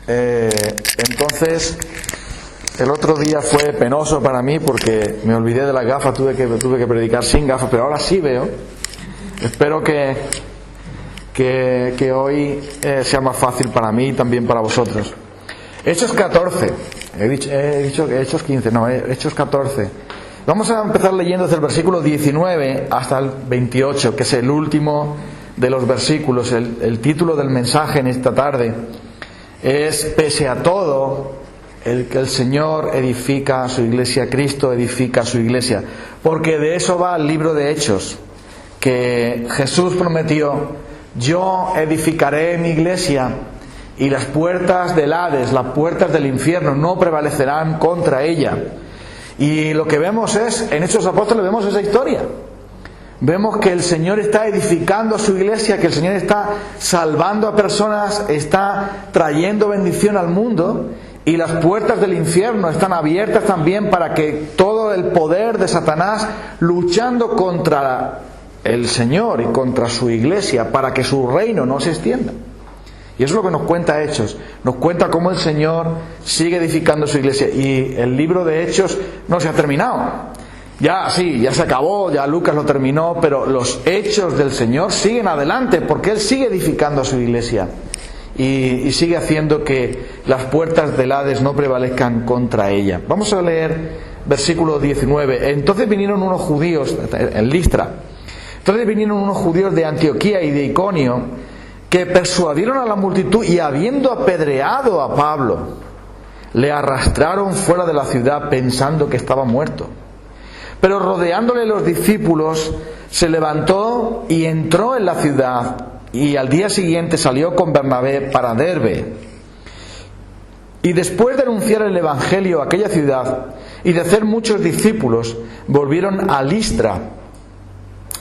Entonces, el otro día fue penoso para mí porque me olvidé de las gafas, tuve que predicar sin gafas, pero ahora sí veo. Espero que hoy sea más fácil para mí y también para vosotros. Hechos 14, he dicho Hechos 15, no, Hechos 14. Vamos a empezar leyendo desde el versículo 19 hasta el 28, que es el último de los versículos. El título del mensaje en esta tarde es: pese a todo, el Señor edifica a su iglesia, Cristo edifica a su iglesia. Porque de eso va el libro de Hechos, que Jesús prometió: yo edificaré mi iglesia y las puertas del Hades, las puertas del infierno no prevalecerán contra ella. Y lo que vemos es, en Hechos Apóstoles vemos esa historia. Vemos que el Señor está edificando a su iglesia, que el Señor está salvando a personas, está trayendo bendición al mundo, y las puertas del infierno están abiertas también para que todo el poder de Satanás, luchando contra el Señor y contra su iglesia, para que su reino no se extienda. Y eso es lo que nos cuenta Hechos. Nos cuenta cómo el Señor sigue edificando su iglesia. Y el libro de Hechos no se ha terminado. Ya se acabó, ya Lucas lo terminó, pero los hechos del Señor siguen adelante, porque Él sigue edificando a su iglesia y sigue haciendo que las puertas del Hades no prevalezcan contra ella. Vamos a leer versículo 19. Entonces vinieron unos judíos en Listra. Entonces vinieron unos judíos de Antioquía y de Iconio, que persuadieron a la multitud, y habiendo apedreado a Pablo, le arrastraron fuera de la ciudad pensando que estaba muerto. Pero rodeándole los discípulos, se levantó y entró en la ciudad, y al día siguiente salió con Bernabé para Derbe. Y después de anunciar el evangelio a aquella ciudad y de hacer muchos discípulos, volvieron a Listra,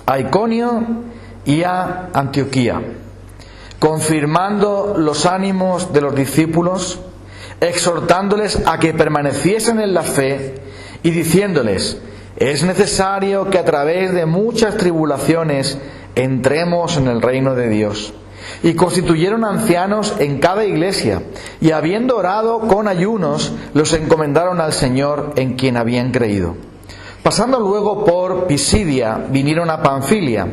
a Iconio y a Antioquía, confirmando los ánimos de los discípulos, exhortándoles a que permaneciesen en la fe y diciéndoles: es necesario que a través de muchas tribulaciones entremos en el reino de Dios. Y constituyeron ancianos en cada iglesia, y habiendo orado con ayunos, los encomendaron al Señor en quien habían creído. Pasando luego por Pisidia, vinieron a Panfilia,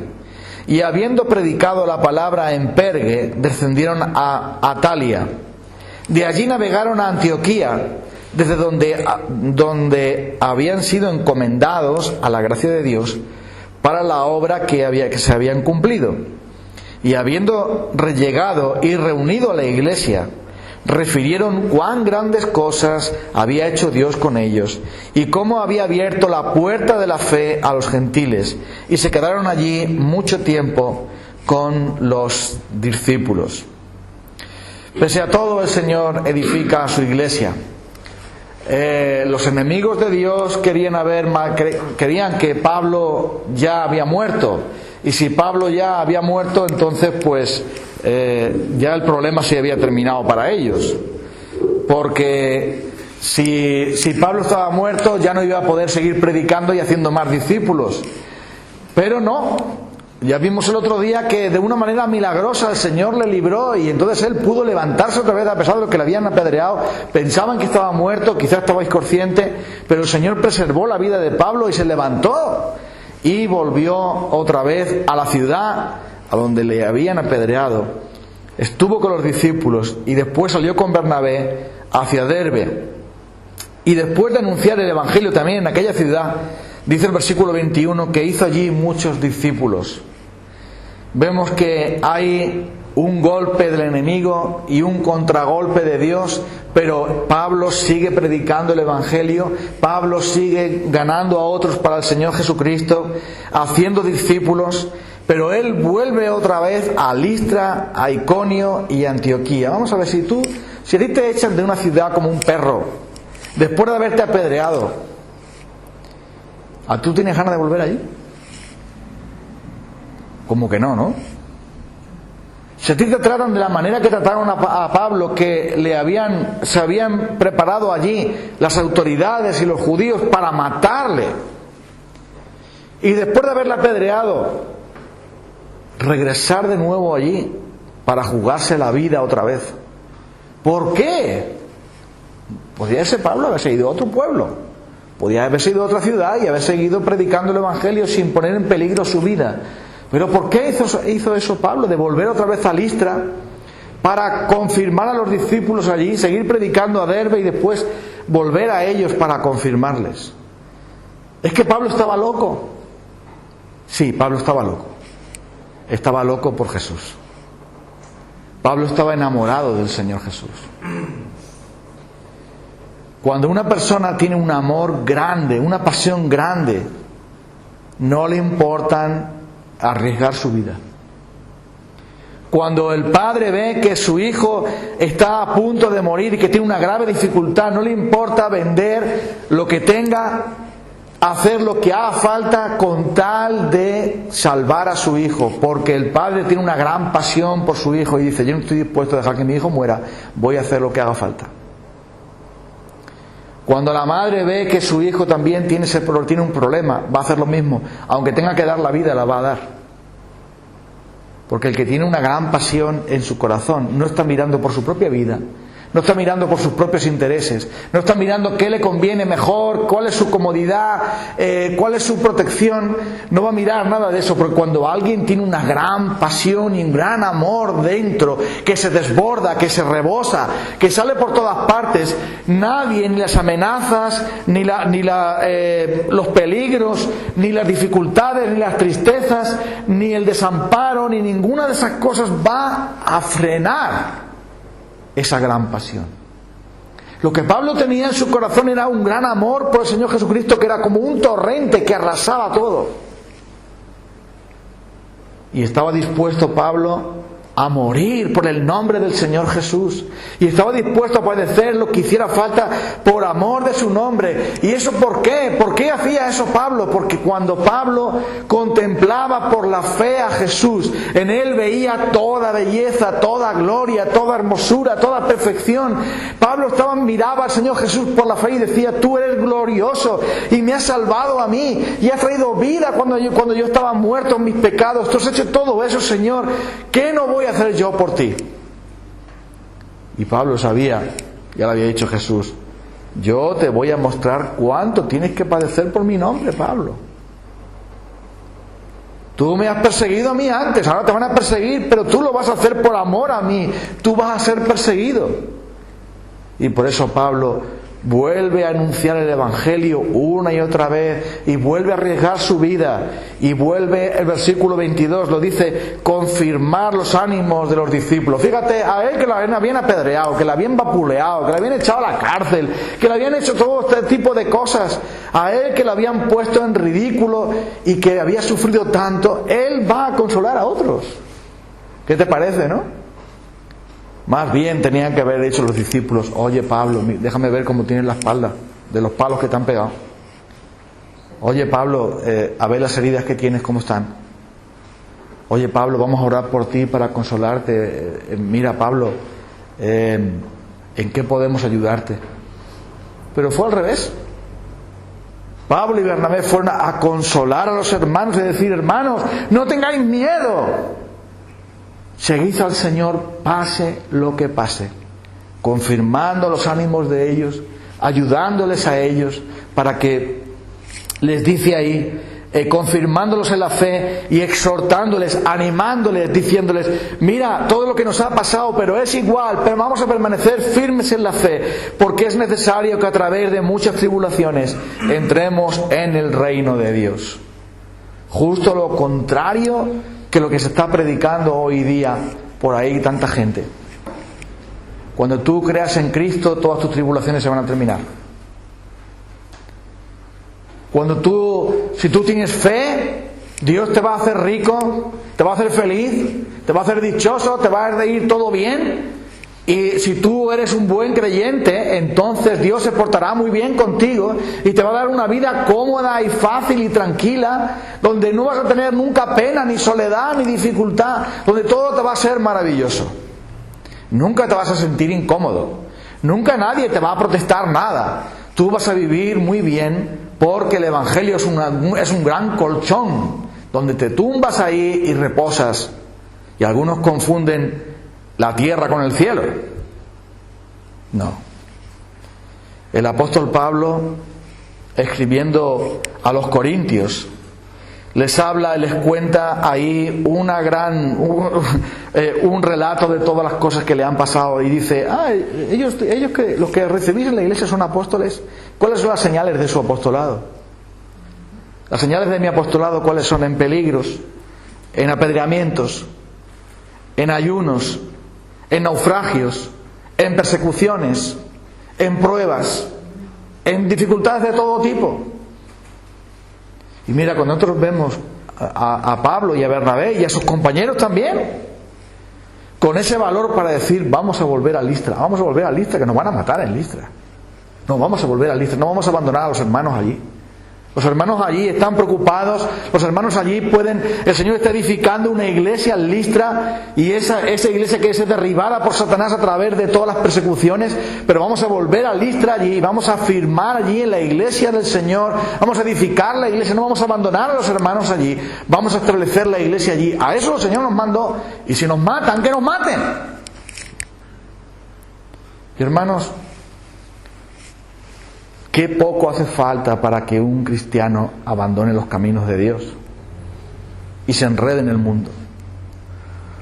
y habiendo predicado la palabra en Pergue, descendieron a Atalia. De allí navegaron a Antioquía, desde donde habían sido encomendados a la gracia de Dios para la obra que se habían cumplido. Y habiendo llegado y reunido a la iglesia, refirieron cuán grandes cosas había hecho Dios con ellos, y cómo había abierto la puerta de la fe a los gentiles, y se quedaron allí mucho tiempo con los discípulos. Pese a todo, el Señor edifica a su iglesia. Los enemigos de Dios querían que Pablo ya había muerto, y si Pablo ya había muerto, entonces pues ya el problema se había terminado para ellos, porque si Pablo estaba muerto ya no iba a poder seguir predicando y haciendo más discípulos. Pero no, ya vimos el otro día que de una manera milagrosa el Señor le libró, y entonces él pudo levantarse otra vez a pesar de lo que le habían apedreado. Pensaban que estaba muerto, quizás estabais conscientes, pero el Señor preservó la vida de Pablo y se levantó y volvió otra vez a la ciudad a donde le habían apedreado. Estuvo con los discípulos y después salió con Bernabé hacia Derbe. Y después de anunciar el evangelio también en aquella ciudad, dice el versículo 21 que hizo allí muchos discípulos. Vemos que hay un golpe del enemigo y un contragolpe de Dios, pero Pablo sigue predicando el evangelio, Pablo sigue ganando a otros para el Señor Jesucristo, haciendo discípulos, pero él vuelve otra vez a Listra, a Iconio y a Antioquía. Vamos a ver, si a ti te echan de una ciudad como un perro, después de haberte apedreado, ¿tú tienes ganas de volver allí? Como que no, ¿no? Si a ti te tratan de la manera que trataron a Pablo, que se habían preparado allí las autoridades y los judíos para matarle, y después de haberle apedreado, regresar de nuevo allí para jugarse la vida otra vez, ¿Por qué? Podría ser Pablo haberse ido a otro pueblo, podría haberse ido a otra ciudad y haber seguido predicando el Evangelio sin poner en peligro su vida. Pero ¿por qué hizo eso Pablo? De volver otra vez a Listra para confirmar a los discípulos allí, seguir predicando a Derbe y después volver a ellos para confirmarles. ¿Es que Pablo estaba loco? Sí, Pablo estaba loco. Estaba loco por Jesús. Pablo estaba enamorado del Señor Jesús. Cuando una persona tiene un amor grande, una pasión grande, no le importan arriesgar su vida. Cuando el padre ve que su hijo está a punto de morir y que tiene una grave dificultad, no le importa vender lo que tenga, hacer lo que haga falta con tal de salvar a su hijo, porque el padre tiene una gran pasión por su hijo y dice: yo no estoy dispuesto a dejar que mi hijo muera, voy a hacer lo que haga falta. Cuando la madre ve que su hijo también tiene un problema, va a hacer lo mismo, aunque tenga que dar la vida, la va a dar. Porque el que tiene una gran pasión en su corazón no está mirando por su propia vida, no está mirando por sus propios intereses, no está mirando qué le conviene mejor, cuál es su comodidad, cuál es su protección. No va a mirar nada de eso, porque cuando alguien tiene una gran pasión y un gran amor dentro, que se desborda, que se rebosa, que sale por todas partes, nadie, ni las amenazas, ni los peligros, ni las dificultades, ni las tristezas, ni el desamparo, ni ninguna de esas cosas va a frenar esa gran pasión. Lo que Pablo tenía en su corazón era un gran amor por el Señor Jesucristo, que era como un torrente que arrasaba todo. Y estaba dispuesto Pablo a morir por el nombre del Señor Jesús. Y estaba dispuesto a padecer lo que hiciera falta por amor de su nombre. ¿Y eso por qué? ¿Por qué hacía eso Pablo? Porque cuando Pablo contemplaba por la fe a Jesús, en él veía toda belleza, toda gloria, toda hermosura, toda perfección. Pablo miraba al Señor Jesús por la fe y decía: tú eres glorioso y me has salvado a mí y has traído vida cuando yo estaba muerto en mis pecados. Tú has hecho todo eso, Señor. ¿Qué no voy a hacer yo por ti? Y Pablo sabía, ya le había dicho Jesús: yo te voy a mostrar cuánto tienes que padecer por mi nombre, Pablo. Tú me has perseguido a mí antes, ahora te van a perseguir, pero tú lo vas a hacer por amor a mí. Tú vas a ser perseguido. Y por eso Pablo vuelve a anunciar el Evangelio una y otra vez, y vuelve a arriesgar su vida, y vuelve, el versículo 22 lo dice, confirmar los ánimos de los discípulos. Fíjate, a él que lo habían apedreado, que lo habían vapuleado, que lo habían echado a la cárcel, que le habían hecho todo este tipo de cosas, a él que lo habían puesto en ridículo y que había sufrido tanto, él va a consolar a otros. ¿Qué te parece, no? Más bien tenían que haber dicho los discípulos: oye Pablo, déjame ver cómo tienes la espalda de los palos que te han pegado. Oye Pablo, a ver las heridas que tienes, cómo están. Oye Pablo, vamos a orar por ti para consolarte. Mira Pablo, ¿en qué podemos ayudarte? Pero fue al revés. Pablo y Bernabé fueron a consolar a los hermanos y decir: hermanos, no tengáis miedo. Seguid al Señor pase lo que pase, confirmando los ánimos de ellos, ayudándoles a ellos, para que, les dice ahí, confirmándolos en la fe y exhortándoles, animándoles, diciéndoles: mira, todo lo que nos ha pasado, pero es igual, pero vamos a permanecer firmes en la fe, porque es necesario que a través de muchas tribulaciones entremos en el reino de Dios. Justo lo contrario que lo que se está predicando hoy día por ahí tanta gente. Cuando tú creas en Cristo, todas tus tribulaciones se van a terminar. Si tú tienes fe, Dios te va a hacer rico, te va a hacer feliz, te va a hacer dichoso, te va a ir todo bien. Y si tú eres un buen creyente, entonces Dios se portará muy bien contigo y te va a dar una vida cómoda y fácil y tranquila, donde no vas a tener nunca pena, ni soledad, ni dificultad, donde todo te va a ser maravilloso. Nunca te vas a sentir incómodo, nunca nadie te va a protestar nada. Tú vas a vivir muy bien, porque el Evangelio es un gran colchón, donde te tumbas ahí y reposas. Y algunos confunden la tierra con el cielo. No. El apóstol Pablo, escribiendo a los corintios, les habla y les cuenta ahí un relato de todas las cosas que le han pasado, y dice: ellos que los que recibís en la iglesia son apóstoles. ¿Cuáles son las señales de su apostolado? Las señales de mi apostolado, ¿cuáles son? En peligros, en apedreamientos, en ayunos, en naufragios, en persecuciones, en pruebas, en dificultades de todo tipo. Y mira, cuando nosotros vemos a Pablo y a Bernabé y a sus compañeros también, con ese valor para decir: vamos a volver a Listra, que nos van a matar en Listra. No, vamos a volver a Listra, no vamos a abandonar a los hermanos allí. Los hermanos allí están preocupados, los hermanos allí el Señor está edificando una iglesia en Listra, y esa iglesia que es derribada por Satanás a través de todas las persecuciones, pero vamos a volver a Listra allí, vamos a firmar allí en la iglesia del Señor, vamos a edificar la iglesia, no vamos a abandonar a los hermanos allí, vamos a establecer la iglesia allí. A eso el Señor nos mandó, y si nos matan, que nos maten. Y hermanos, qué poco hace falta para que un cristiano abandone los caminos de Dios y se enrede en el mundo.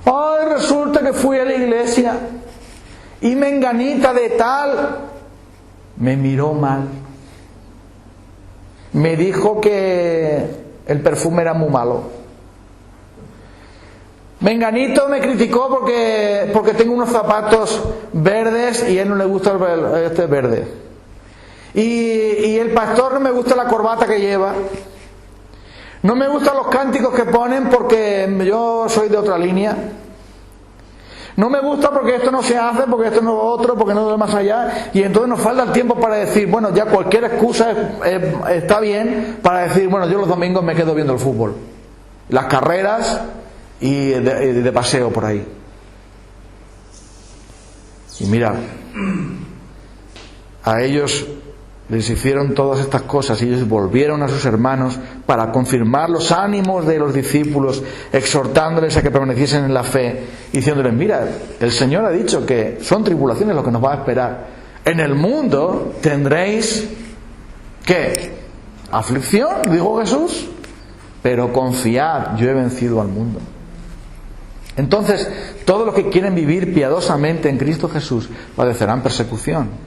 Ay, resulta que fui a la iglesia y menganita de tal me miró mal. Me dijo que el perfume era muy malo. Menganito me criticó porque tengo unos zapatos verdes y a él no le gusta este verde. Y el pastor no me gusta la corbata que lleva. No me gustan los cánticos que ponen porque yo soy de otra línea. No me gusta porque esto no se hace, porque esto no es otro, porque no es de más allá. Y entonces nos falta el tiempo para decir: bueno, ya cualquier excusa está bien para decir: bueno, yo los domingos me quedo viendo el fútbol, las carreras y de paseo por ahí. Y mira, a ellos les hicieron todas estas cosas y ellos volvieron a sus hermanos para confirmar los ánimos de los discípulos, exhortándoles a que permaneciesen en la fe, diciéndoles: mira, el Señor ha dicho que son tribulaciones lo que nos va a esperar. En el mundo tendréis, ¿qué? Aflicción, dijo Jesús, pero confiad, yo he vencido al mundo. Entonces, todos los que quieren vivir piadosamente en Cristo Jesús padecerán persecución.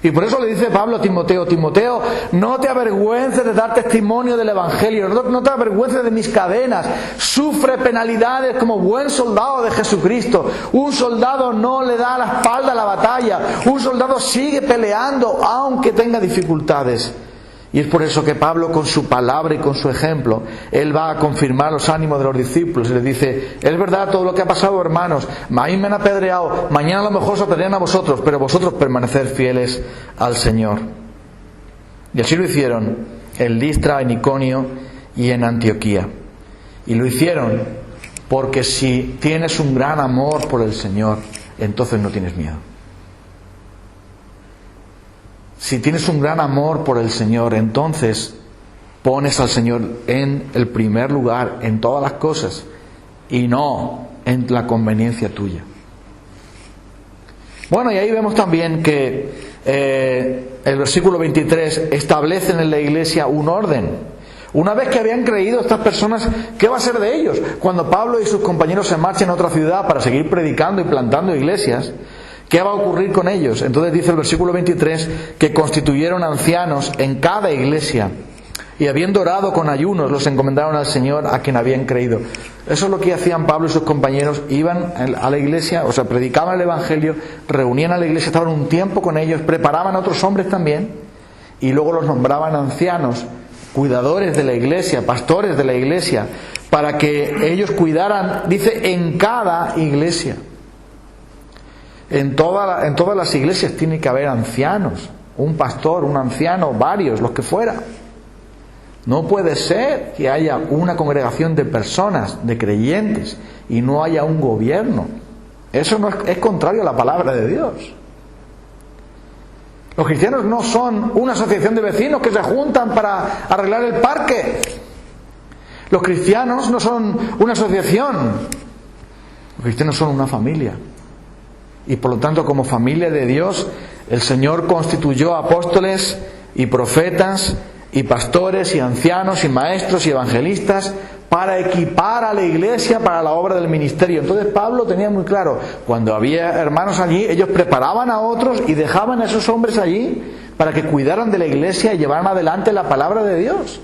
Y por eso le dice Pablo a Timoteo: Timoteo, no te avergüences de dar testimonio del Evangelio, no te avergüences de mis cadenas, sufre penalidades como buen soldado de Jesucristo. Un soldado no le da la espalda a la batalla, un soldado sigue peleando aunque tenga dificultades. Y es por eso que Pablo, con su palabra y con su ejemplo, él va a confirmar los ánimos de los discípulos y les dice: es verdad todo lo que ha pasado, hermanos, a mí me han apedreado, mañana a lo mejor os apedrean a vosotros, pero vosotros permaneced fieles al Señor. Y así lo hicieron en Listra, en Iconio y en Antioquía. Y lo hicieron porque si tienes un gran amor por el Señor, entonces no tienes miedo. Si tienes un gran amor por el Señor, entonces pones al Señor en el primer lugar en todas las cosas y no en la conveniencia tuya. Bueno, y ahí vemos también que el versículo 23 establece en la iglesia un orden. Una vez que habían creído estas personas, ¿qué va a ser de ellos? Cuando Pablo y sus compañeros se marchen a otra ciudad para seguir predicando y plantando iglesias, ¿qué va a ocurrir con ellos? Entonces dice el versículo 23 que constituyeron ancianos en cada iglesia y habiendo orado con ayunos los encomendaron al Señor a quien habían creído. Eso es lo que hacían Pablo y sus compañeros. Iban a la iglesia, o sea, predicaban el Evangelio, reunían a la iglesia, estaban un tiempo con ellos, preparaban a otros hombres también y luego los nombraban ancianos, cuidadores de la iglesia, pastores de la iglesia, para que ellos cuidaran, dice, en cada iglesia. En todas las iglesias tiene que haber ancianos, un pastor, un anciano, varios, los que fuera. No puede ser que haya una congregación de personas, de creyentes, y no haya un gobierno. Eso no es contrario a la palabra de Dios. Los cristianos no son una asociación de vecinos que se juntan para arreglar el parque. Los cristianos no son una asociación. Los cristianos son una familia. Y por lo tanto, como familia de Dios, el Señor constituyó apóstoles y profetas y pastores y ancianos y maestros y evangelistas para equipar a la iglesia para la obra del ministerio. Entonces Pablo tenía muy claro, cuando había hermanos allí, ellos preparaban a otros y dejaban a esos hombres allí para que cuidaran de la iglesia y llevaran adelante la palabra de Dios.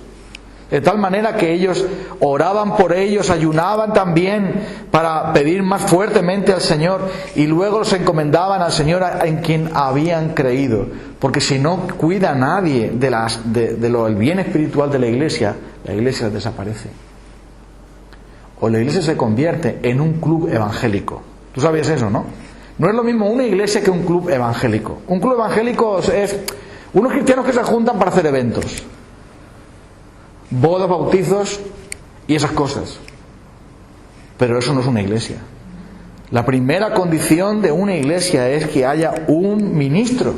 De tal manera que ellos oraban por ellos, ayunaban también para pedir más fuertemente al Señor y luego los encomendaban al Señor en quien habían creído. Porque si no cuida a nadie del bien espiritual de la iglesia desaparece. O la iglesia se convierte en un club evangélico. Tú sabías eso, ¿no? No es lo mismo una iglesia que un club evangélico. Un club evangélico es unos cristianos que se juntan para hacer eventos. Bodas, bautizos y esas cosas. Pero eso no es una iglesia. La primera condición de una iglesia es que haya un ministro,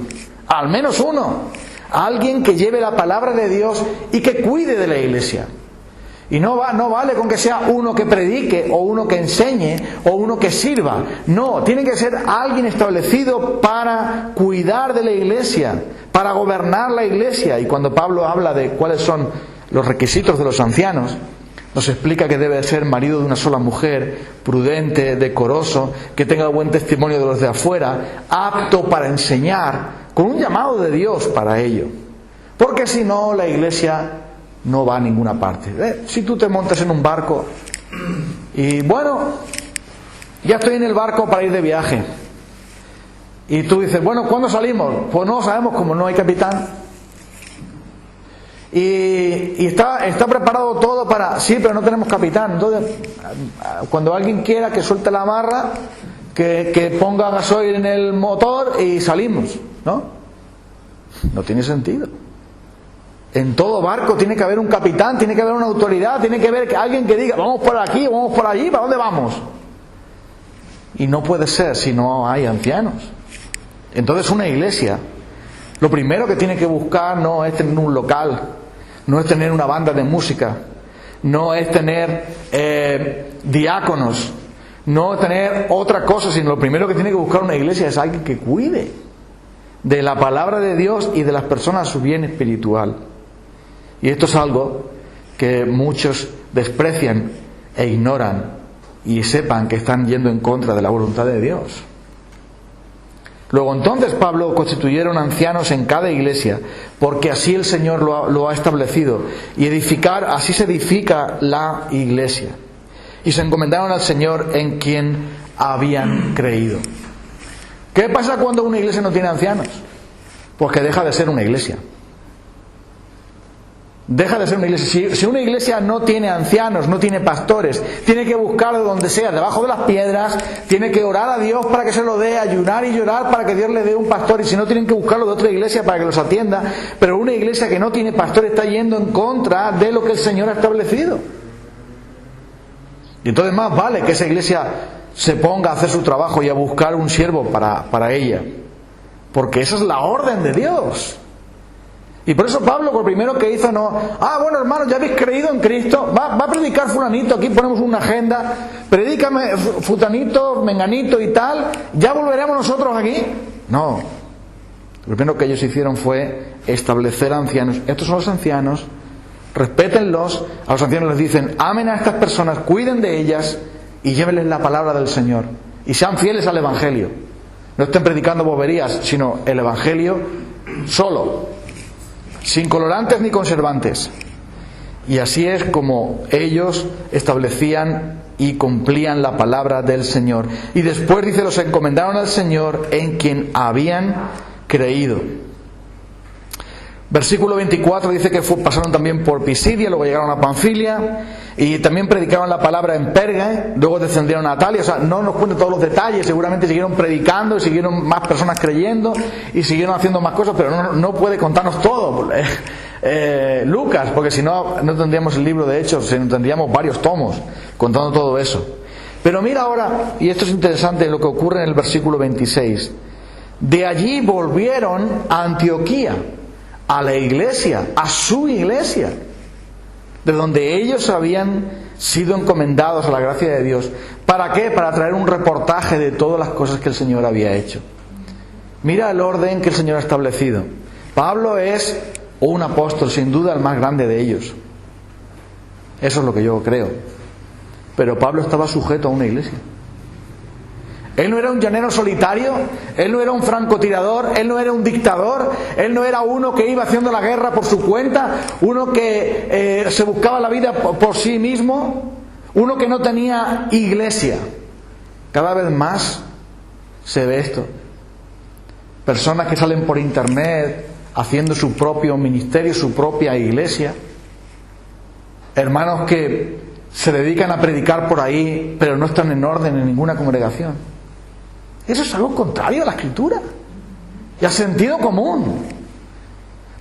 al menos uno, alguien que lleve la palabra de Dios y que cuide de la iglesia. Y no vale con que sea uno que predique o uno que enseñe o uno que sirva. No, tiene que ser alguien establecido para cuidar de la iglesia, para gobernar la iglesia. Y cuando Pablo habla de cuáles son los requisitos de los ancianos, nos explica que debe ser marido de una sola mujer, prudente, decoroso, que tenga buen testimonio de los de afuera, apto para enseñar, con un llamado de Dios para ello. Porque si no, la iglesia no va a ninguna parte. Si tú te montas en un barco y bueno, ya estoy en el barco para ir de viaje, y tú dices, bueno, ¿cuándo salimos? Pues no sabemos, como no hay capitán. Y está preparado todo para... Sí, pero no tenemos capitán. Entonces, cuando alguien quiera que suelte la amarra, que ponga gasoil en el motor y salimos, ¿no? No tiene sentido. En todo barco tiene que haber un capitán, tiene que haber una autoridad, tiene que haber alguien que diga, vamos por aquí, vamos por allí, ¿para dónde vamos? Y no puede ser si no hay ancianos. Entonces una iglesia, lo primero que tiene que buscar no es tener un local, no es tener una banda de música, no es tener diáconos, no es tener otra cosa, sino lo primero que tiene que buscar una iglesia es alguien que cuide de la palabra de Dios y de las personas a su bien espiritual. Y esto es algo que muchos desprecian e ignoran y sepan que están yendo en contra de la voluntad de Dios. Luego entonces Pablo constituyeron ancianos en cada iglesia, porque así el Señor lo ha establecido, y así se edifica la iglesia. Y se encomendaron al Señor en quien habían creído. ¿Qué pasa cuando una iglesia no tiene ancianos? Pues que deja de ser una iglesia. Deja de ser una iglesia. Si una iglesia no tiene ancianos, no tiene pastores, tiene que buscarlo donde sea, debajo de las piedras, tiene que orar a Dios para que se lo dé, ayunar y llorar para que Dios le dé un pastor, y si no, tienen que buscarlo de otra iglesia para que los atienda. Pero una iglesia que no tiene pastor está yendo en contra de lo que el Señor ha establecido. Y entonces más vale que esa iglesia se ponga a hacer su trabajo y a buscar un siervo para ella, porque esa es la orden de Dios. Y por eso Pablo, lo primero que hizo, bueno, hermanos, ya habéis creído en Cristo, va a predicar fulanito, aquí ponemos una agenda, predícame futanito, menganito y tal, ya volveremos nosotros aquí. No, lo primero que ellos hicieron fue establecer ancianos. Estos son los ancianos, respétenlos. A los ancianos les dicen, amen a estas personas, cuiden de ellas y llévenles la palabra del Señor y sean fieles al Evangelio. No estén predicando boberías, sino el Evangelio solo, sin colorantes ni conservantes. Y así es como ellos establecían y cumplían la palabra del Señor. Y después dice, los encomendaron al Señor en quien habían creído. Versículo 24 dice que pasaron también por Pisidia, luego llegaron a Panfilia y también predicaron la palabra en Perga, luego descendieron a Atalia. O sea, no nos cuenta todos los detalles, seguramente siguieron predicando y siguieron más personas creyendo y siguieron haciendo más cosas, pero no puede contarnos todo Lucas, porque si no tendríamos el libro de Hechos, sino tendríamos varios tomos contando todo eso. Pero mira ahora, y esto es interesante, lo que ocurre en el versículo 26. De allí volvieron a Antioquía, a la iglesia, a su iglesia, de donde ellos habían sido encomendados a la gracia de Dios. ¿Para qué? Para traer un reportaje de todas las cosas que el Señor había hecho. Mira el orden que el Señor ha establecido. Pablo es un apóstol, sin duda el más grande de ellos. Eso es lo que yo creo. Pero Pablo estaba sujeto a una iglesia. Él no era un llanero solitario, él no era un francotirador, él no era un dictador, él no era uno que iba haciendo la guerra por su cuenta, uno que se buscaba la vida por sí mismo, uno que no tenía iglesia. Cada vez más se ve esto. Personas que salen por internet haciendo su propio ministerio, su propia iglesia. Hermanos que se dedican a predicar por ahí, pero no están en orden en ninguna congregación. Eso es algo contrario a la Escritura y al sentido común.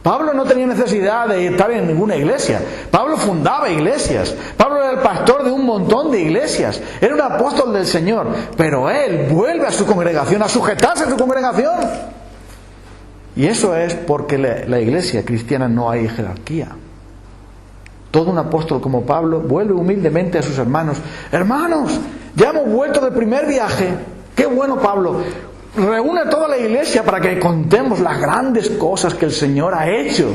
Pablo no tenía necesidad de estar en ninguna iglesia. Pablo fundaba iglesias. Pablo era el pastor de un montón de iglesias. Era un apóstol del Señor. Pero él vuelve a su congregación, a sujetarse a su congregación. Y eso es porque la iglesia cristiana no hay jerarquía. Todo un apóstol como Pablo vuelve humildemente a sus hermanos. Hermanos, ya hemos vuelto del primer viaje. Qué bueno, Pablo. Reúne a toda la iglesia para que contemos las grandes cosas que el Señor ha hecho.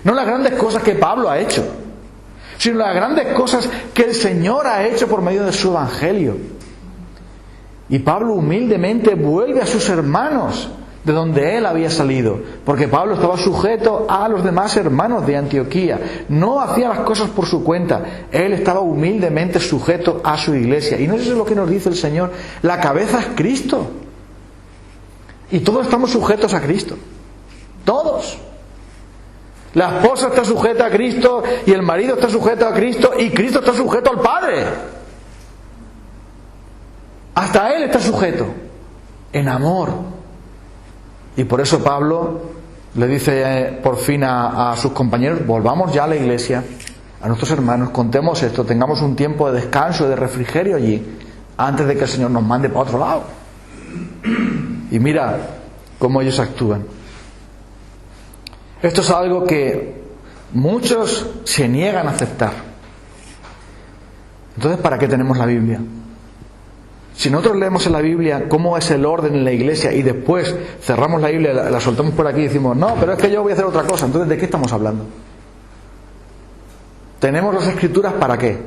No las grandes cosas que Pablo ha hecho, sino las grandes cosas que el Señor ha hecho por medio de su evangelio. Y Pablo humildemente vuelve a sus hermanos de donde él había salido, porque Pablo estaba sujeto a los demás hermanos de Antioquía. No hacía las cosas por su cuenta. Él estaba humildemente sujeto a su iglesia. Y no es eso lo que nos dice el Señor. La cabeza es Cristo. Y todos estamos sujetos a Cristo. Todos. La esposa está sujeta a Cristo, y el marido está sujeto a Cristo, y Cristo está sujeto al Padre. Hasta Él está sujeto. En amor. Y por eso Pablo le dice por fin a sus compañeros: volvamos ya a la iglesia, a nuestros hermanos, contemos esto, tengamos un tiempo de descanso, de refrigerio allí, antes de que el Señor nos mande para otro lado. Y mira cómo ellos actúan. Esto es algo que muchos se niegan a aceptar. Entonces, ¿para qué tenemos la Biblia? Si nosotros leemos en la Biblia cómo es el orden en la iglesia y después cerramos la Biblia, la soltamos por aquí y decimos: no, pero es que yo voy a hacer otra cosa. Entonces, ¿de qué estamos hablando? ¿Tenemos las Escrituras para qué?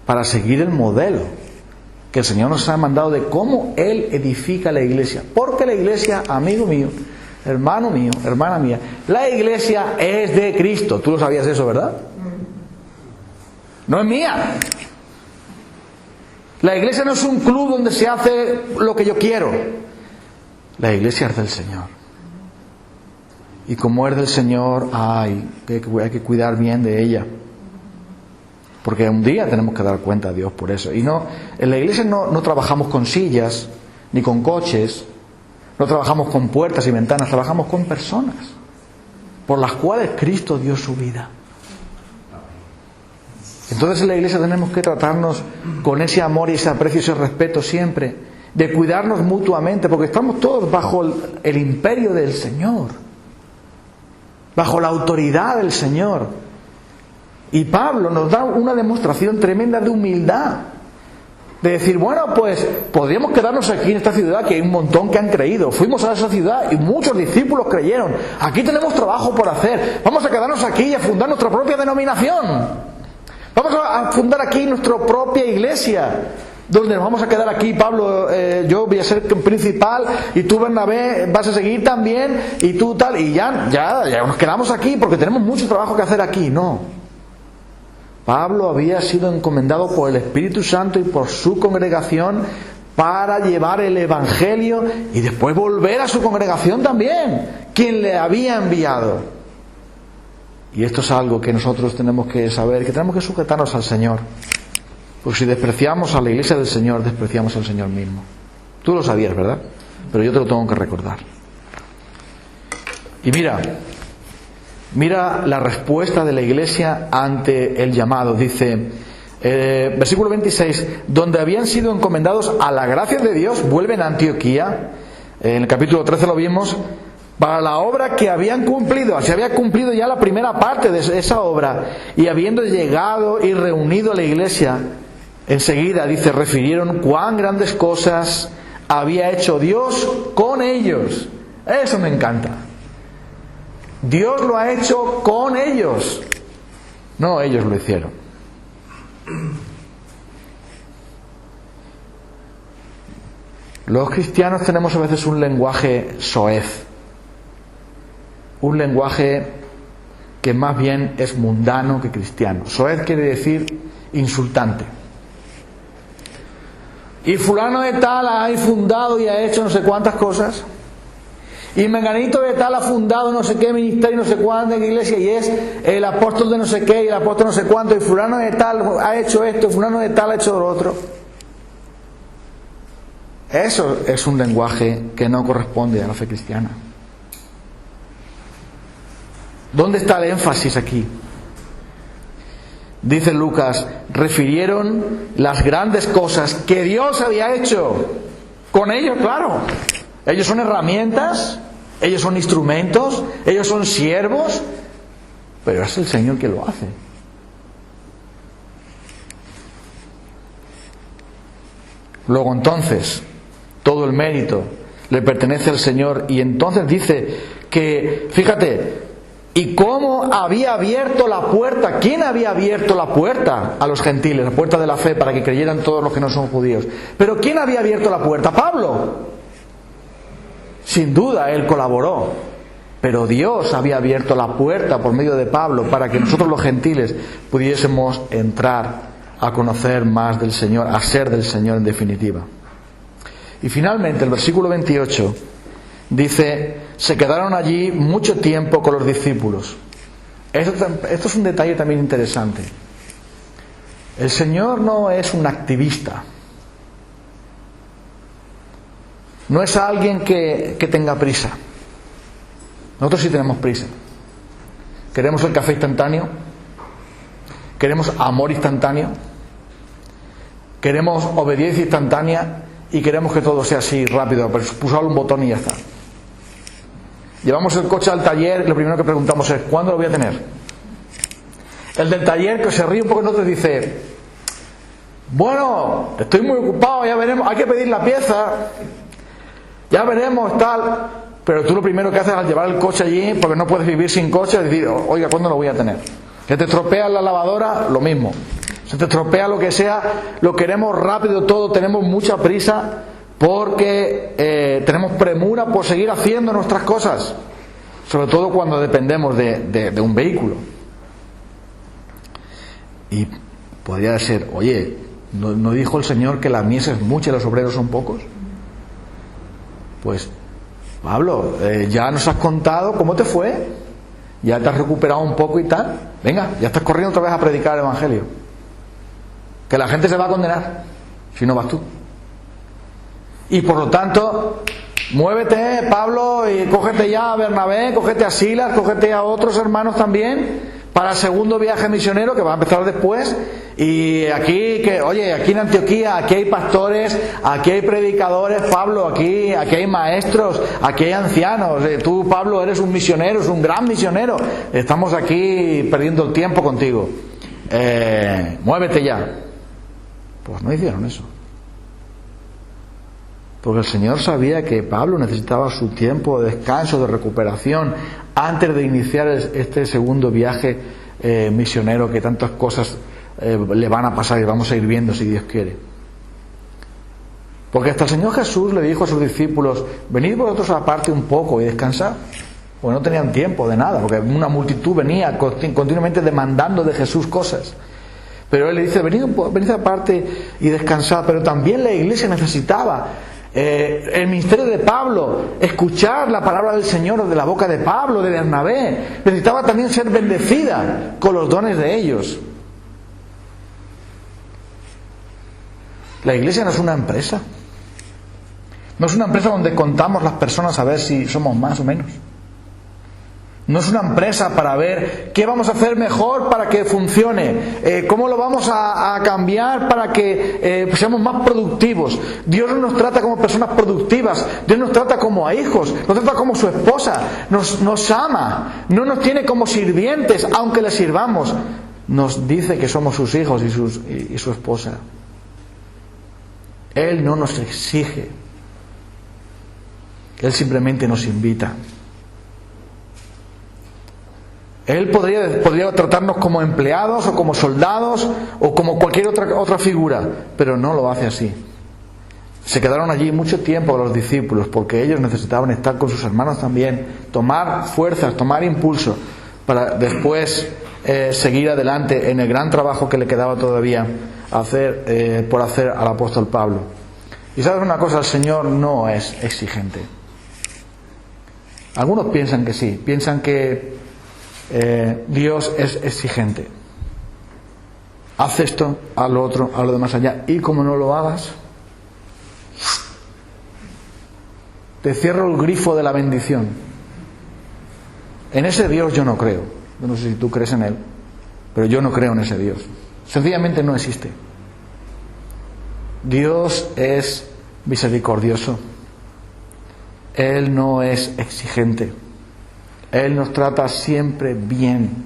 Para seguir el modelo que el Señor nos ha mandado de cómo Él edifica la iglesia. Porque la iglesia, amigo mío, hermano mío, hermana mía, la iglesia es de Cristo. Tú lo sabías eso, ¿verdad? No es mía. La iglesia no es un club donde se hace lo que yo quiero. La iglesia es del Señor. Y como es del Señor, hay que cuidar bien de ella. Porque un día tenemos que dar cuenta a Dios por eso. Y no, en la iglesia no trabajamos con sillas, ni con coches, no trabajamos con puertas y ventanas, trabajamos con personas por las cuales Cristo dio su vida. Entonces en la iglesia tenemos que tratarnos con ese amor y ese aprecio y ese respeto siempre, de cuidarnos mutuamente, porque estamos todos bajo el imperio del Señor, bajo la autoridad del Señor. Y Pablo nos da una demostración tremenda de humildad, de decir: bueno, pues podríamos quedarnos aquí en esta ciudad, que hay un montón que han creído. Fuimos a esa ciudad y muchos discípulos creyeron. Aquí tenemos trabajo por hacer. Vamos a quedarnos aquí y a fundar nuestra propia denominación. Vamos a fundar aquí nuestra propia iglesia, donde nos vamos a quedar aquí. Pablo, yo voy a ser principal, y tú, Bernabé, vas a seguir también, y tú tal, y ya nos quedamos aquí porque tenemos mucho trabajo que hacer aquí. No. Pablo había sido encomendado por el Espíritu Santo y por su congregación para llevar el Evangelio y después volver a su congregación también, quien le había enviado. Y esto es algo que nosotros tenemos que saber, que tenemos que sujetarnos al Señor. Porque si despreciamos a la iglesia del Señor, despreciamos al Señor mismo. Tú lo sabías, ¿verdad? Pero yo te lo tengo que recordar. Y mira la respuesta de la iglesia ante el llamado. Dice, versículo 26, donde habían sido encomendados a la gracia de Dios, vuelven a Antioquía. En el capítulo 13 lo vimos. para la obra que habían cumplido. Se había cumplido ya la primera parte de esa obra, y habiendo llegado y reunido a la iglesia, enseguida, dice, refirieron cuán grandes cosas había hecho Dios con ellos. Eso me encanta. Dios lo ha hecho con ellos, no ellos lo hicieron. Los cristianos tenemos a veces un lenguaje soez, un lenguaje que más bien es mundano que cristiano. Soez quiere decir insultante. Y fulano de tal ha fundado y ha hecho no sé cuántas cosas, y menganito de tal ha fundado no sé qué ministerio, no sé cuánta iglesia, y es el apóstol de no sé qué y el apóstol no sé cuánto, y fulano de tal ha hecho esto, y fulano de tal ha hecho lo otro. Eso es un lenguaje que no corresponde a la fe cristiana. ¿Dónde está el énfasis aquí? Dice Lucas, refirieron las grandes cosas que Dios había hecho con ellos, claro. Ellos son herramientas, ellos son instrumentos, ellos son siervos, pero es el Señor que lo hace. Luego entonces, todo el mérito le pertenece al Señor, y entonces dice que, fíjate, ¿y cómo había abierto la puerta? ¿Quién había abierto la puerta a los gentiles, la puerta de la fe, para que creyeran todos los que no son judíos? ¿Pero quién había abierto la puerta? Pablo. Sin duda, él colaboró, pero Dios había abierto la puerta por medio de Pablo para que nosotros los gentiles pudiésemos entrar a conocer más del Señor, a ser del Señor en definitiva. Y finalmente el versículo 28 dice, se quedaron allí mucho tiempo con los discípulos. Esto es un detalle también interesante. El Señor no es un activista. No es alguien que tenga prisa. Nosotros sí tenemos prisa. Queremos el café instantáneo. Queremos amor instantáneo. Queremos obediencia instantánea. Y queremos que todo sea así rápido, pulsar un botón y ya está. Llevamos el coche al taller y lo primero que preguntamos es, ¿cuándo lo voy a tener? El del taller, que se ríe un poco de nosotros, dice, bueno, estoy muy ocupado, ya veremos, hay que pedir la pieza, ya veremos, tal. Pero tú lo primero que haces al llevar el coche allí, porque no puedes vivir sin coche, es decir, oiga, ¿cuándo lo voy a tener? Que te estropea la lavadora, lo mismo. Se te estropea lo que sea, lo queremos rápido todo, tenemos mucha prisa porque tenemos premura por seguir haciendo nuestras cosas, sobre todo cuando dependemos de un vehículo. Y podría ser, oye, ¿no dijo el Señor que la mies es mucha y los obreros son pocos? Pues, Pablo, ya nos has contado cómo te fue, ya te has recuperado un poco y tal, venga, ya estás corriendo otra vez a predicar el Evangelio. Que la gente se va a condenar si no vas tú. Y por lo tanto, muévete, Pablo, y cógete ya a Bernabé, cógete a Silas, cógete a otros hermanos también para el segundo viaje misionero que va a empezar después. Y aquí, aquí en Antioquía, aquí hay pastores, aquí hay predicadores, Pablo, aquí hay maestros, aquí hay ancianos. Tú, Pablo, eres un misionero, es un gran misionero. Estamos aquí perdiendo el tiempo contigo. Muévete ya. Pues no hicieron eso. Porque el Señor sabía que Pablo necesitaba su tiempo de descanso, de recuperación, antes de iniciar este segundo viaje misionero, que tantas cosas le van a pasar y vamos a ir viendo si Dios quiere. Porque hasta el Señor Jesús le dijo a sus discípulos, venid vosotros aparte un poco y descansad. Porque no tenían tiempo de nada, porque una multitud venía continuamente demandando de Jesús cosas. Pero Él le dice, venid aparte y descansad. Pero también la iglesia necesitaba el ministerio de Pablo, escuchar la palabra del Señor de la boca de Pablo, de Bernabé. Necesitaba también ser bendecida con los dones de ellos. La iglesia no es una empresa. No es una empresa donde contamos las personas a ver si somos más o menos. No es una empresa para ver qué vamos a hacer mejor para que funcione, cómo lo vamos a cambiar para que seamos más productivos. Dios no nos trata como personas productivas, Dios nos trata como a hijos, nos trata como su esposa, nos ama, no nos tiene como sirvientes, aunque le sirvamos. Nos dice que somos sus hijos y su esposa. Él no nos exige, Él simplemente nos invita. Él podría tratarnos como empleados o como soldados o como cualquier otra figura, pero no lo hace así. Se quedaron allí mucho tiempo los discípulos porque ellos necesitaban estar con sus hermanos también, tomar fuerzas, tomar impulso para después seguir adelante en el gran trabajo que le quedaba todavía por hacer al apóstol Pablo. Y sabes una cosa, el Señor no es exigente. Algunos piensan que sí, piensan que Dios es exigente. Haz esto, haz lo otro, haz lo de más allá, y como no lo hagas, te cierro el grifo de la bendición. En ese Dios yo no creo. Yo no sé si tú crees en Él, pero yo no creo en ese Dios. Sencillamente no existe. Dios es misericordioso. Él no es exigente. Él nos trata siempre bien.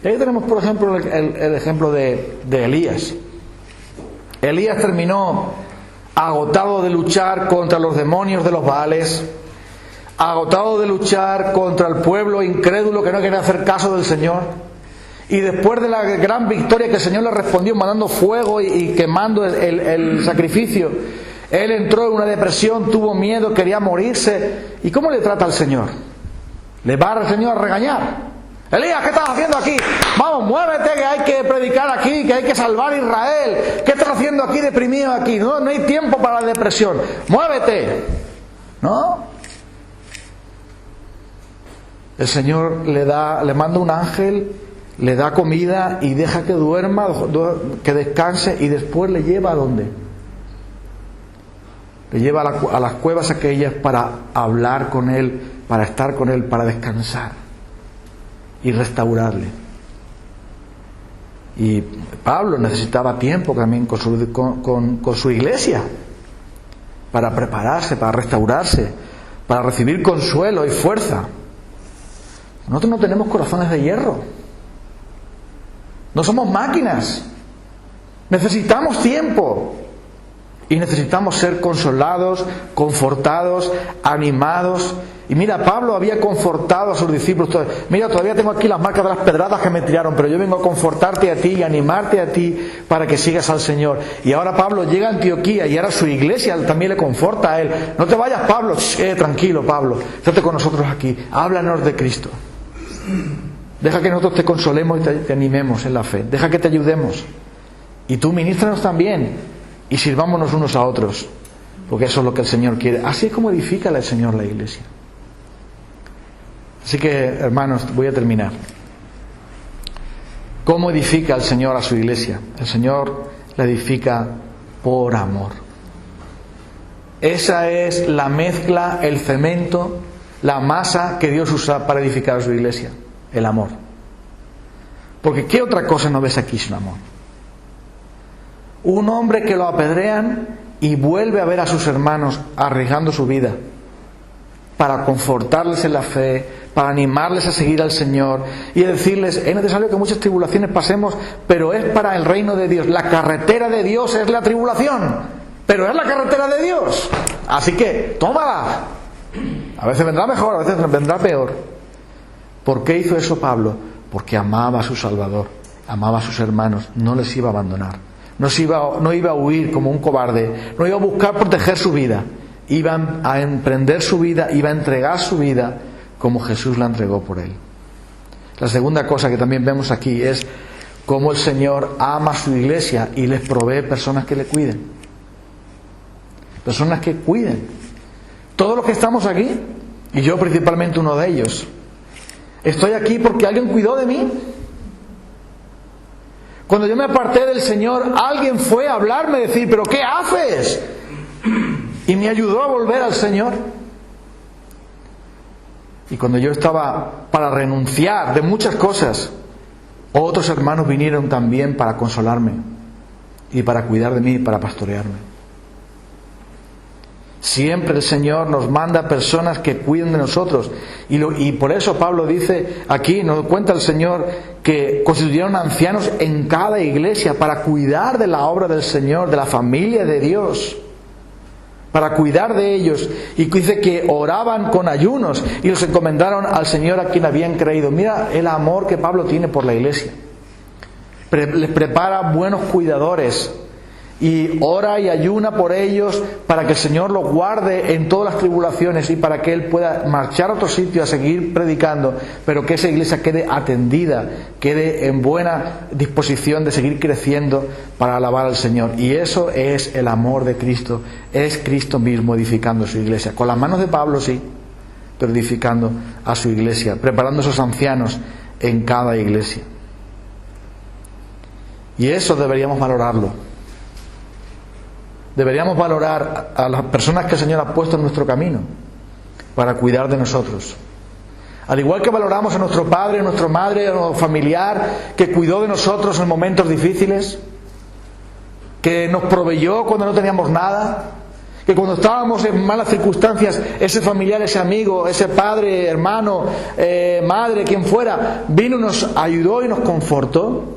Y ahí tenemos, por ejemplo, el ejemplo de Elías. Elías terminó agotado de luchar contra los demonios de los Baales, agotado de luchar contra el pueblo incrédulo que no quería hacer caso del Señor. Y después de la gran victoria que el Señor le respondió mandando fuego y quemando el sacrificio, él entró en una depresión, tuvo miedo, quería morirse. ¿Y cómo le trata al Señor? Le va el Señor a regañar. Elías, ¿qué estás haciendo aquí? Vamos, muévete, que hay que predicar aquí, que hay que salvar a Israel. ¿Qué estás haciendo aquí deprimido aquí? No hay tiempo para la depresión. Muévete. ¿No? El Señor le manda un ángel, le da comida y deja que duerma, que descanse, y después le lleva ¿a dónde? Le lleva a las cuevas aquellas para hablar con él, para estar con él, para descansar y restaurarle. Y Pablo necesitaba tiempo también con su iglesia para prepararse, para restaurarse, para recibir consuelo y fuerza. Nosotros no tenemos corazones de hierro, no somos máquinas, necesitamos tiempo. Y necesitamos ser consolados, confortados, animados. Y mira, Pablo había confortado a sus discípulos. Mira, todavía tengo aquí las marcas de las pedradas que me tiraron, pero yo vengo a confortarte a ti y animarte a ti para que sigas al Señor. Y ahora Pablo llega a Antioquía y ahora su iglesia también le conforta a él. No te vayas, Pablo, tranquilo, Pablo, estate con nosotros aquí, háblanos de Cristo. Deja que nosotros te consolemos y te animemos en la fe. Deja que te ayudemos. Y tú ministranos también. Y sirvámonos unos a otros, porque eso es lo que el Señor quiere. Así es como edifica el Señor la iglesia. Así que, hermanos, voy a terminar. ¿Cómo edifica el Señor a su iglesia? El Señor la edifica por amor. Esa es la mezcla, el cemento, la masa que Dios usa para edificar a su iglesia. El amor. Porque ¿qué otra cosa no ves aquí sin amor? Un hombre que lo apedrean y vuelve a ver a sus hermanos arriesgando su vida para confortarles en la fe, para animarles a seguir al Señor y a decirles, es necesario que muchas tribulaciones pasemos, pero es para el reino de Dios. La carretera de Dios es la tribulación, pero es la carretera de Dios. Así que, tómala. A veces vendrá mejor, a veces vendrá peor. ¿Por qué hizo eso Pablo? Porque amaba a su Salvador, amaba a sus hermanos, no les iba a abandonar. No iba a huir como un cobarde, no iba a buscar proteger su vida, iba a emprender su vida, iba a entregar su vida como Jesús la entregó por él. La segunda cosa que también vemos aquí es cómo el Señor ama a su iglesia y les provee personas que le cuiden. Personas que cuiden. Todos los que estamos aquí, y yo principalmente uno de ellos, estoy aquí porque alguien cuidó de mí. Cuando yo me aparté del Señor, alguien fue a hablarme, decir, ¿pero qué haces? Y me ayudó a volver al Señor. Y cuando yo estaba para renunciar de muchas cosas, otros hermanos vinieron también para consolarme y para cuidar de mí y para pastorearme. Siempre el Señor nos manda personas que cuiden de nosotros. Y por eso Pablo dice aquí, nos cuenta el Señor, que constituyeron ancianos en cada iglesia para cuidar de la obra del Señor, de la familia de Dios, para cuidar de ellos. Y dice que oraban con ayunos y los encomendaron al Señor a quien habían creído. Mira el amor que Pablo tiene por la iglesia. Les prepara buenos cuidadores y ora y ayuna por ellos para que el Señor los guarde en todas las tribulaciones y para que Él pueda marchar a otro sitio a seguir predicando, pero que esa iglesia quede atendida, quede en buena disposición de seguir creciendo para alabar al Señor. Y eso es el amor de Cristo, es Cristo mismo edificando su iglesia, con las manos de Pablo sí, pero edificando a su iglesia, preparando a esos ancianos en cada iglesia. Y eso deberíamos valorarlo. Deberíamos valorar a las personas que el Señor ha puesto en nuestro camino para cuidar de nosotros. Al igual que valoramos a nuestro padre, a nuestra madre, a nuestro familiar que cuidó de nosotros en momentos difíciles, que nos proveyó cuando no teníamos nada, que cuando estábamos en malas circunstancias, ese familiar, ese amigo, ese padre, hermano, madre, quien fuera, vino, nos ayudó y nos confortó.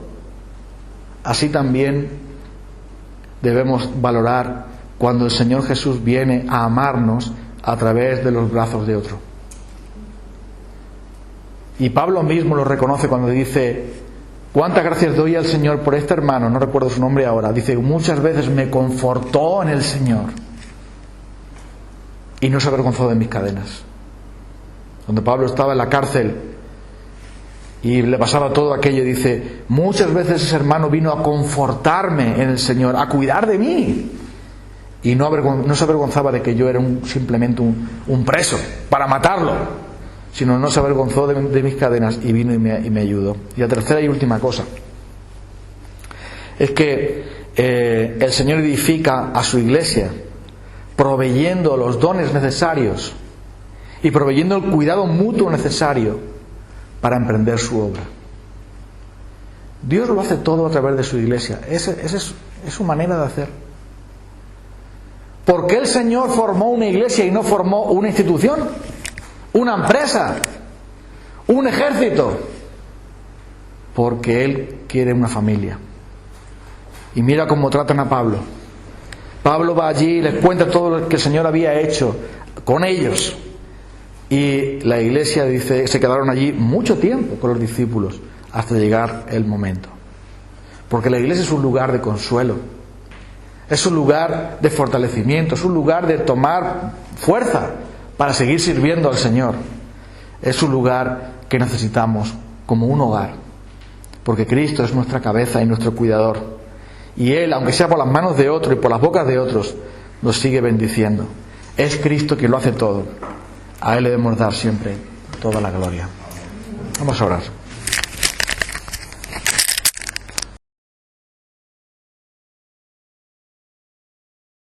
Así también debemos valorar cuando el Señor Jesús viene a amarnos a través de los brazos de otro. Y Pablo mismo lo reconoce cuando dice: cuántas gracias doy al Señor por este hermano, no recuerdo su nombre ahora. Dice: muchas veces me confortó en el Señor y no se avergonzó de mis cadenas. Cuando Pablo estaba en la cárcel y le pasaba todo aquello, dice: muchas veces ese hermano vino a confortarme en el Señor, a cuidar de mí. Y no se avergonzaba de que yo era simplemente un preso para matarlo, sino no se avergonzó de mis cadenas y vino y me ayudó. Y la tercera y última cosa es que el Señor edifica a su iglesia proveyendo los dones necesarios y proveyendo el cuidado mutuo necesario para emprender su obra. Dios lo hace todo a través de su iglesia. Esa es su manera de hacer. ¿Por qué el Señor formó una iglesia y no formó una institución? ¿Una empresa? ¿Un ejército? Porque Él quiere una familia. Y mira cómo tratan a Pablo. Pablo va allí y les cuenta todo lo que el Señor había hecho con ellos. Y la iglesia, dice, se quedaron allí mucho tiempo con los discípulos hasta llegar el momento. Porque la iglesia es un lugar de consuelo, es un lugar de fortalecimiento, es un lugar de tomar fuerza para seguir sirviendo al Señor. Es un lugar que necesitamos como un hogar, porque Cristo es nuestra cabeza y nuestro cuidador. Y Él, aunque sea por las manos de otros y por las bocas de otros, nos sigue bendiciendo. Es Cristo quien lo hace todo. A Él le debemos dar siempre toda la gloria. Vamos a orar.